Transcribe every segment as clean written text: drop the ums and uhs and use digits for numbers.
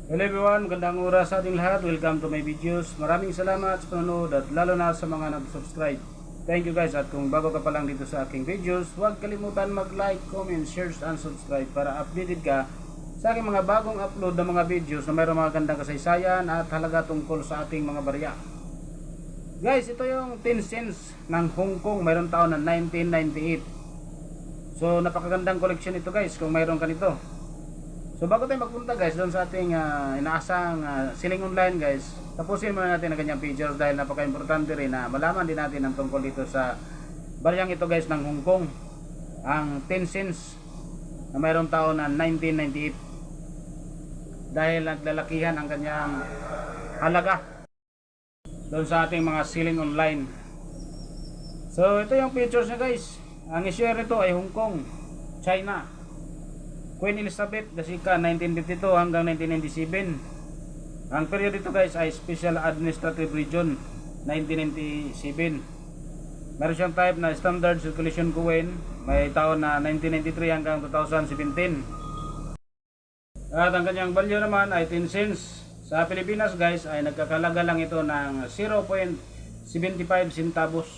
Hello everyone, magandang oras sa ating lahat. Welcome to my videos. Maraming salamat sa panonood at lalo na sa mga nag-subscribe. Thank you guys, at kung bago ka pa lang dito sa aking videos, huwag kalimutan mag-like, comment, share and subscribe para updated ka sa aking mga bagong upload ng mga videos na mayroong mga gandang kasaysayan at halaga tungkol sa ating mga barya. Guys, ito yung 10 cents ng Hong Kong, mayroong taon na 1998. So napakagandang collection ito guys kung mayroon ka nito. So bago tayo magpunta guys doon sa ating inaasang selling online guys, tapusin muna natin ang kanyang features dahil napaka-importante rin na malaman din natin ang tungkol dito sa baryang ito guys ng Hong Kong, ang 10 cents na mayroong taon na 1998, dahil naglalakihan ang kanyang halaga doon sa ating mga selling online. So ito yung features niya guys. Ang issue nito ay Hong Kong, China. Queen Elizabeth II, 1952 hanggang 1997. Ang period dito guys ay Special Administrative Region, 1997. Meron siyang type na Standard Circulation Coin, may taon na 1993 hanggang 2017. At ang kanyang value naman ay 10 cents. Sa Pilipinas guys ay nagkakalaga lang ito ng 0.75 centavos.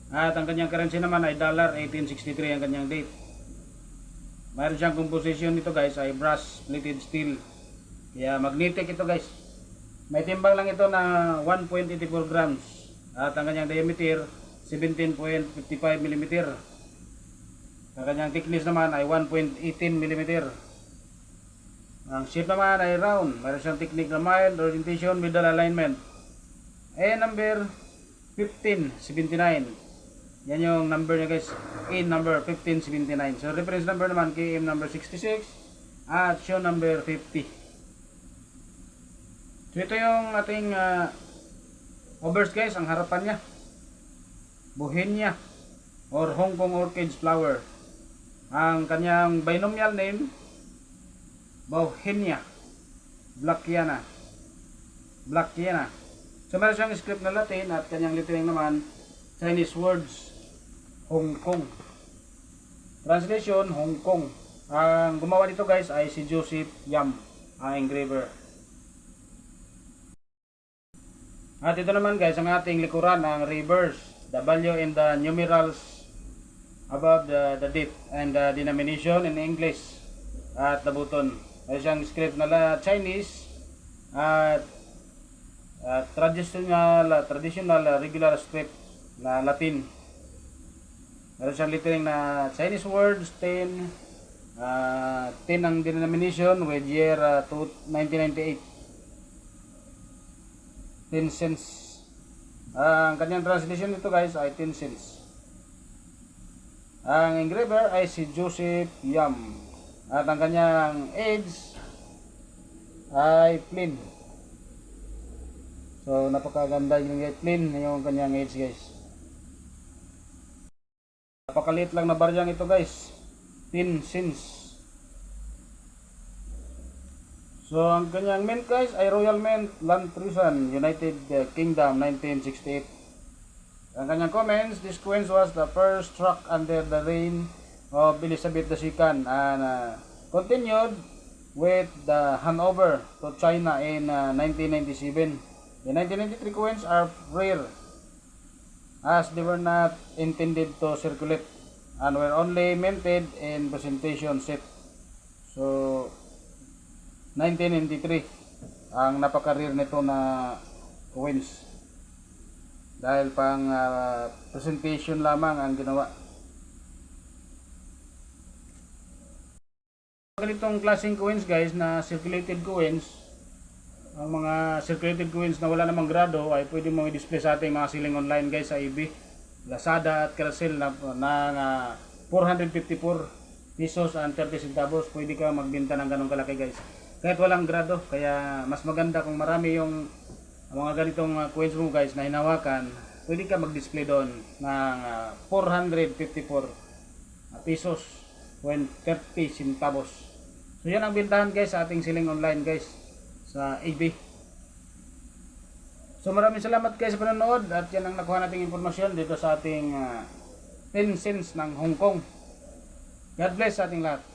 At ang kanyang currency naman ay $1863 ang kanyang date. Mayroon siyang composition nito guys ay brass plated steel. Kaya magnetic ito guys. May timbang lang ito na 1.84 grams. At ang kanyang diameter 17.55 mm. Ang kanyang thickness naman ay 1.18 mm. Ang shape naman ay round. Mayroon siyang technique na mild orientation, middle alignment. Number 1579. Yan yung number niya guys, in number 1579. So reference number naman KM number 66 at show number 50. So ito yung ating obverse guys, ang harapan niya, Bohemia or Hong Kong Orchids Flower. Ang kanyang binomial name, Bohemia Blackiana. So meron siyang script na Latin at kanyang lettering naman Chinese words, Hong Kong. Translation, Hong Kong. Ang gumawa nito guys ay si Joseph Yam, ang engraver. At ito naman guys ang ating likuran, ang reverse, the value in the numerals above the date and the denomination in English at the button. Ay siyang script na Chinese at traditional regular script na Latin. Meron siyang lettering na Chinese words 10 ang denomination with year 1998. 10 cents. Ang kanyang translation nito guys ay 10 cents. Ang engraver ay si Joseph Yam. At ang kanyang age ay plain. So napakaganda yung plain yung kanyang age guys. Napakaliit lang na baryang ito guys, 10 cents. So ang kanyang mint guys ay Royal Mint, Land Treason, United Kingdom, 1968. Ang kanyang comments, this coin was the first struck under the reign of Elizabeth II and continued with the handover to China in 1997. The 1993 coins are rare as they were not intended to circulate and were only minted in presentation set. So 1993 ang napaka-rare nito na coins dahil pang presentation lamang ang ginawa. Ganitong klaseng coins guys na circulated coins, ang mga circulated coins na wala namang grado ay pwede mo i-display sa ating mga selling online guys sa eBay, Lazada at Carousel na 454 pesos and 30 centavos. Pwede ka magbenta ng ganong kalaki guys kahit walang grado. Kaya mas maganda kung marami yung mga ganitong coins mo guys na hinawakan, pwede ka mag-display doon ng 454 pesos when 30 centavos. So yan ang bintahan guys sa ating selling online guys sa eBay. So maraming salamat guys sa panonood at yan ang nakuha nating impormasyon dito sa ating 10 cents ng Hong Kong. God bless sa ating lahat.